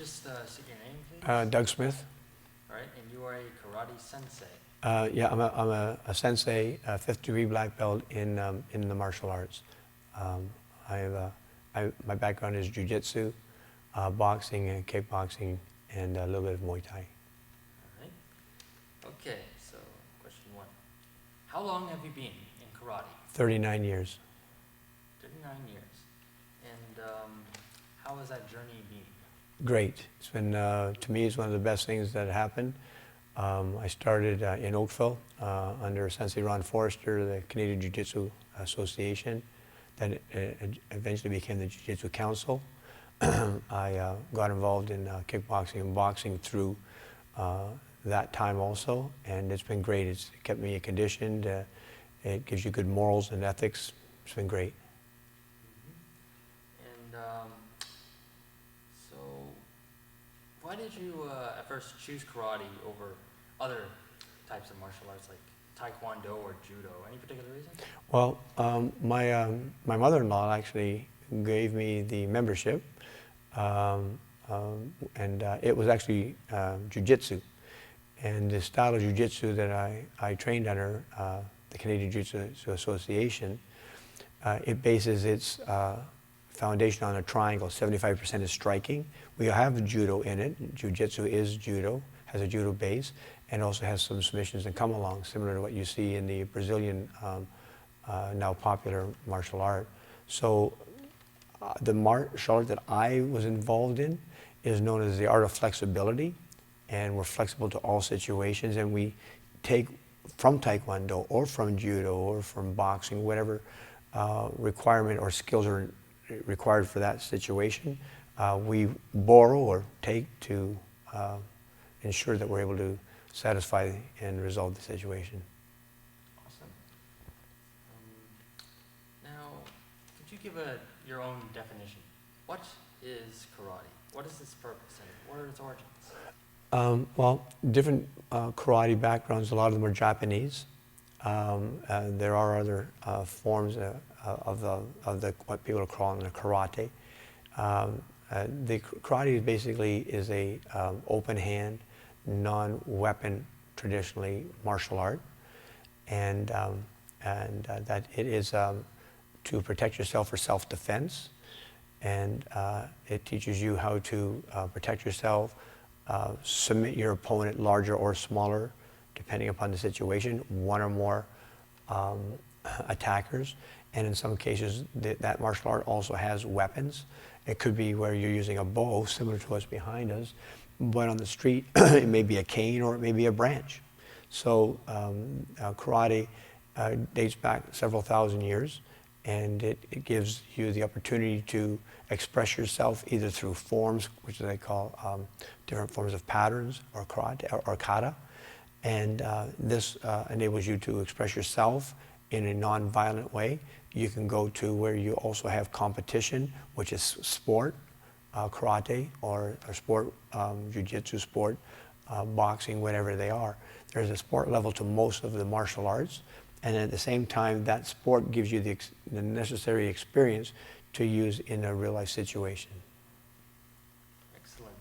just state your name, please? Doug Smith. All right, and you are a karate sensei. Yeah, I'm a sensei, fifth degree black belt in the martial arts. My background is jiu-jitsu, boxing and kickboxing, and a little bit of Muay Thai. All right. Okay, so question one. How long have you been in karate? 39 years. 39 years. And how has that journey been? Great. It's been, to me, it's one of the best things that happened. I started in Oakville under Sensei Ron Forrester, the Canadian Jiu-Jitsu Association. Then it eventually became the Jiu-Jitsu Council. I got involved in kickboxing and boxing through that time also, and it's been great. It's kept me conditioned. It gives you good morals and ethics. It's been great. And so, why did you at first choose karate over other types of martial arts like taekwondo or judo? Any particular reason? Well, my mother-in-law actually gave me the membership, and it was actually jiu-jitsu. And the style of jiu-jitsu that I trained under, the Canadian Jiu-Jitsu Association, it bases its foundation on a triangle. 75% is striking. We have judo in it. Jiu-jitsu is judo, has a judo base, and also has some submissions and come-alongs, similar to what you see in the Brazilian now popular martial art. So the martial art that I was involved in is known as the art of flexibility, and we're flexible to all situations, and we take from taekwondo or from judo or from boxing, whatever requirement or skills are required for that situation, we borrow or take to ensure that we're able to satisfy and resolve the situation. Awesome. Now, could you give your own definition? What is karate? What is its purpose and what are its origins? Well, different karate backgrounds, a lot of them are Japanese. There are other forms of the what people are calling the karate. The karate basically is a open hand, non-weapon, traditionally martial art, and that it is to protect yourself for self-defense, and it teaches you how to protect yourself, submit your opponent, larger or smaller, depending upon the situation, one or more attackers, and in some cases that martial art also has weapons. It could be where you're using a bow, similar to what's behind us, but on the street it may be a cane or it may be a branch. So karate dates back several thousand years, and it gives you the opportunity to express yourself either through forms, which they call different forms of patterns or karate or kata, and this enables you to express yourself in a non-violent way. You can go to where you also have competition, which is sport, karate, or sport, jiu-jitsu sport, boxing, whatever they are. There's a sport level to most of the martial arts, and at the same time, that sport gives you the necessary experience to use in a real-life situation. Excellent.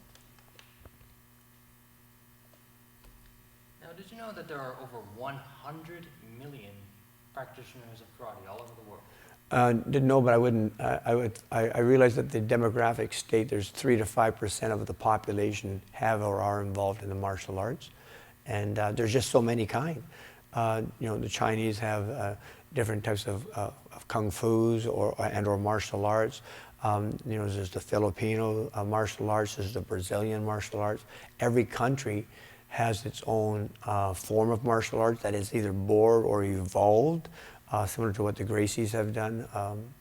Now, did you know that there are over 100 million practitioners of karate all over the world? Didn't know, but I wouldn't. I realize that the demographic state, there's 3 to 5% of the population have or are involved in the martial arts, and there's just so many kind. You know, the Chinese have different types of kung fu's or martial arts. You know, there's the Filipino martial arts, there's the Brazilian martial arts. Every country has its own form of martial arts that is either born or evolved, similar to what the Gracies have done,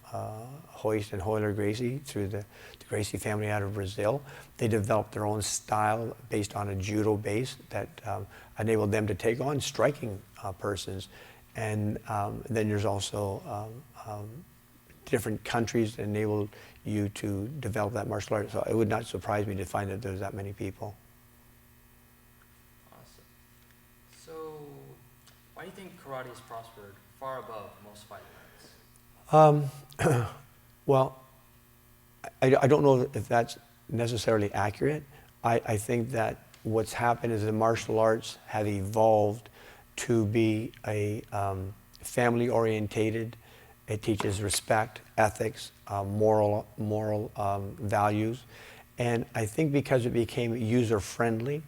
Hoist and Hoyler Gracie, through the Gracie family out of Brazil. They developed their own style based on a judo base that enabled them to take on striking persons. And then there's also different countries that enabled you to develop that martial art. So it would not surprise me to find that there's that many people. Awesome. So, why do you think karate has prospered far above most fighting arts? Well, I don't know if that's necessarily accurate. I think that what's happened is the martial arts have evolved to be a family orientated. It teaches respect, ethics, moral values. And I think because it became user friendly,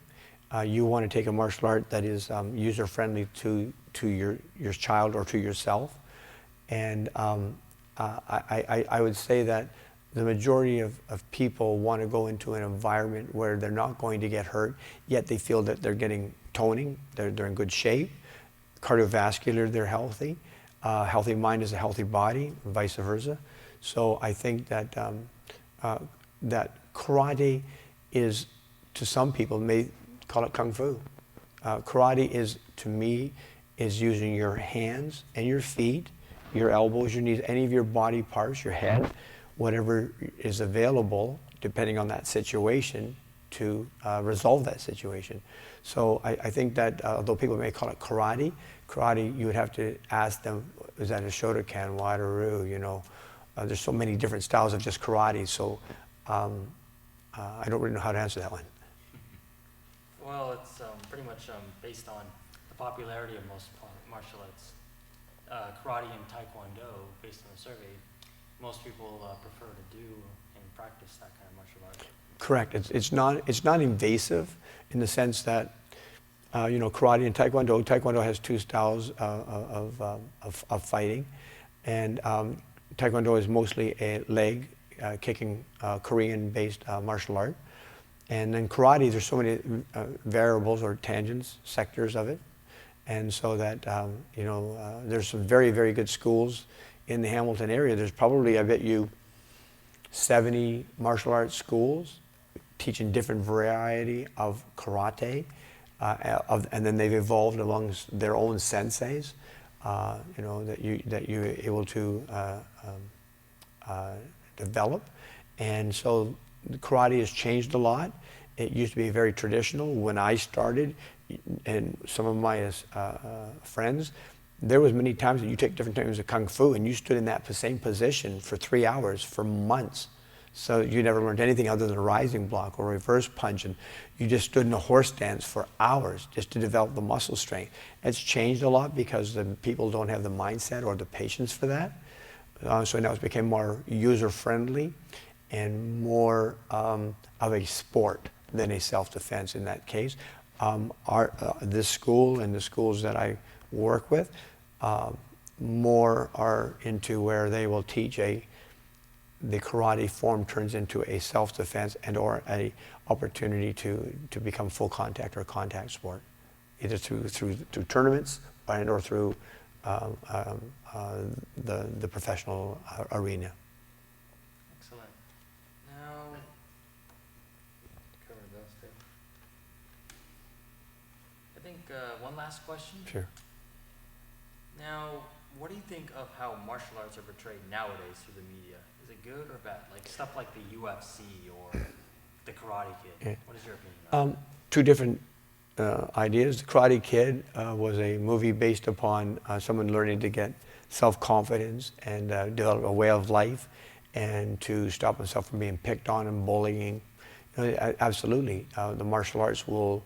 you want to take a martial art that is user friendly to your child or to yourself. And I would say that the majority of people want to go into an environment where they're not going to get hurt, yet they feel that they're getting toning, they're in good shape, cardiovascular, they're healthy. Healthy mind is a healthy body, and vice versa. So I think that that karate is, to some people, may call it kung fu. Karate is, to me, is using your hands and your feet, your elbows, your knees, any of your body parts, your head, whatever is available, depending on that situation, to resolve that situation. So I think that although people may call it karate, you would have to ask them, is that a Shotokan, Wado-ryu, you know? There's so many different styles of just karate, so I don't really know how to answer that one. Well, it's pretty much based on the popularity of most martial arts. Karate and Taekwondo, based on the survey, most people prefer to do and practice that kind of martial art. Correct. It's not invasive in the sense that you know, karate and Taekwondo. Taekwondo has two styles of fighting, and Taekwondo is mostly a leg kicking Korean-based martial art. And then karate, there's so many variables or tangents, sectors of it. And so that, you know, there's some very, very good schools in the Hamilton area. There's probably, I bet you, 70 martial arts schools teaching different variety of karate. And then they've evolved amongst their own senseis, you know, that you're able to develop. And so karate has changed a lot. It used to be very traditional. When I started, and some of my friends, there was many times that you take different types of kung fu and you stood in that same position for 3 hours, for months. So you never learned anything other than a rising block or reverse punch, and you just stood in a horse stance for hours just to develop the muscle strength. It's changed a lot because the people don't have the mindset or the patience for that. So now it's become more user-friendly and more of a sport than a self-defense in that case. This school and the schools that I work with more are into where they will teach the karate form turns into a self-defense and or a opportunity to become full contact or contact sport, either through tournaments and or through the professional arena. Excellent. Now, cover those two. I think one last question. Sure. Now, what do you think of how martial arts are portrayed nowadays through the media? Is it good or bad? Like stuff like the UFC or the Karate Kid. Yeah. What is your opinion on that? Two different ideas. The Karate Kid was a movie based upon someone learning to get self-confidence and develop a way of life and to stop himself from being picked on and bullying. You know, absolutely. The martial arts will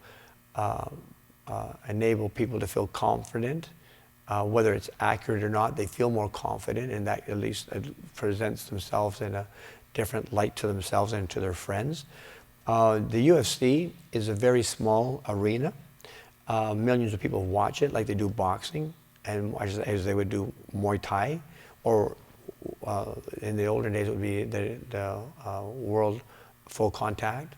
enable people to feel confident. Whether it's accurate or not, they feel more confident, and that at least presents themselves in a different light to themselves and to their friends. The UFC is a very small arena. Millions of people watch it like they do boxing, and as they would do Muay Thai, or in the older days it would be the World Full Contact.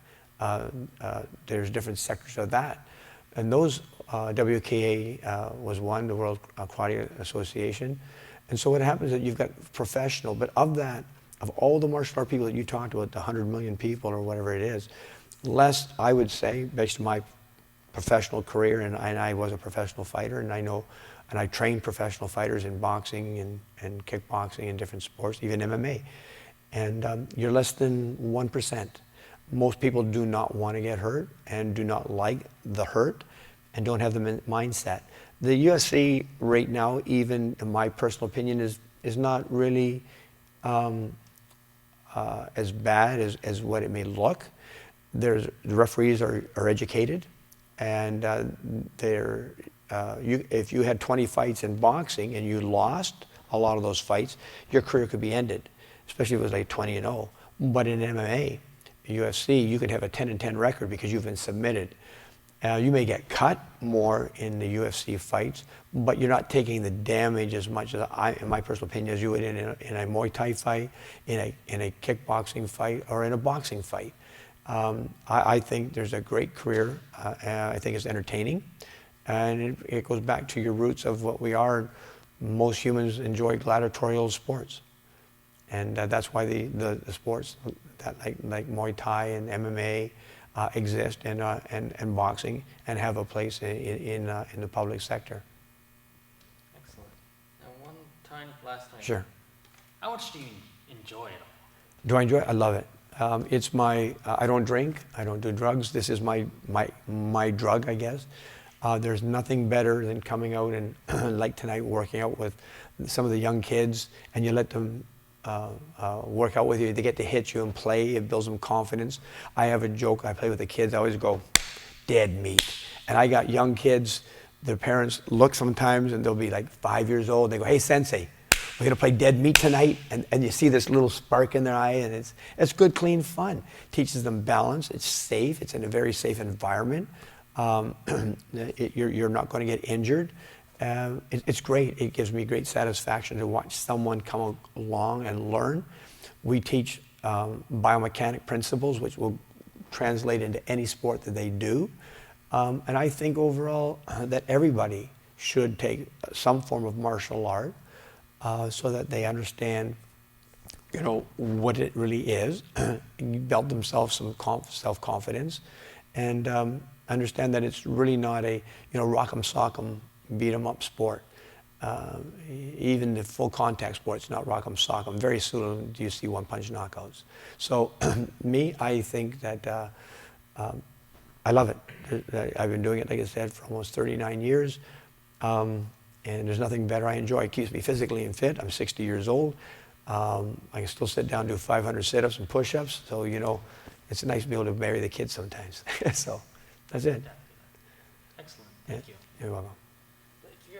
There's different sectors of that. And those, WKA was one, the World Karate Association. And so what happens is that you've got professional, but of that, of all the martial art people that you talked about, the 100 million people or whatever it is, less, I would say, based on my professional career, and I was a professional fighter, and I know, and I trained professional fighters in boxing and kickboxing and different sports, even MMA. And you're less than 1%. Most people do not want to get hurt and do not like the hurt and don't have the mindset. The UFC right now, even in my personal opinion, is not really as bad as what it may look. The referees are educated, and if you had 20 fights in boxing and you lost a lot of those fights, your career could be ended, especially if it was like 20-0. But in MMA, UFC, you could have a 10-10 record because you've been submitted. You may get cut more in the UFC fights, but you're not taking the damage as much as in my personal opinion, as you would in a Muay Thai fight, in a kickboxing fight, or in a boxing fight. I think there's a great career. I think it's entertaining, and it goes back to your roots of what we are. Most humans enjoy gladiatorial sports, and that's why the sports that like Muay Thai and MMA exist, and boxing, and have a place in the public sector. Excellent. Now, one tiny last thing. Sure. How much do you enjoy it all? Do I enjoy it? I love it. It's my. I don't drink. I don't do drugs. This is my drug, I guess. There's nothing better than coming out and like tonight, working out with some of the young kids, and you let them work out with you. They get to hit you and play. It builds them confidence. I have a joke I play with the kids. I always go, dead meat. And I got young kids, their parents look sometimes, and they'll be like 5 years old. They go, hey, Sensei, we're going to play dead meat tonight. And you see this little spark in their eye, and it's good, clean fun. Teaches them balance. It's safe. It's in a very safe environment. You're not going to get injured. It's great. It gives me great satisfaction to watch someone come along and learn. We teach biomechanic principles, which will translate into any sport that they do. And I think overall that everybody should take some form of martial art so that they understand, what it really is, build themselves some self-confidence, and understand that it's really not a rock'em sock'em beat 'em up sport. Even the full contact sport, it's not rock'em sock'em. Very soon do you see one punch knockouts. So I think that I love it. I've been doing it, like I said, for almost 39 years. And there's nothing better I enjoy. It keeps me physically fit. I'm 60 years old. I can still sit down and do 500 sit-ups and push-ups. So, it's nice to be able to marry the kids sometimes. So that's it. Excellent. Thank you. You're welcome.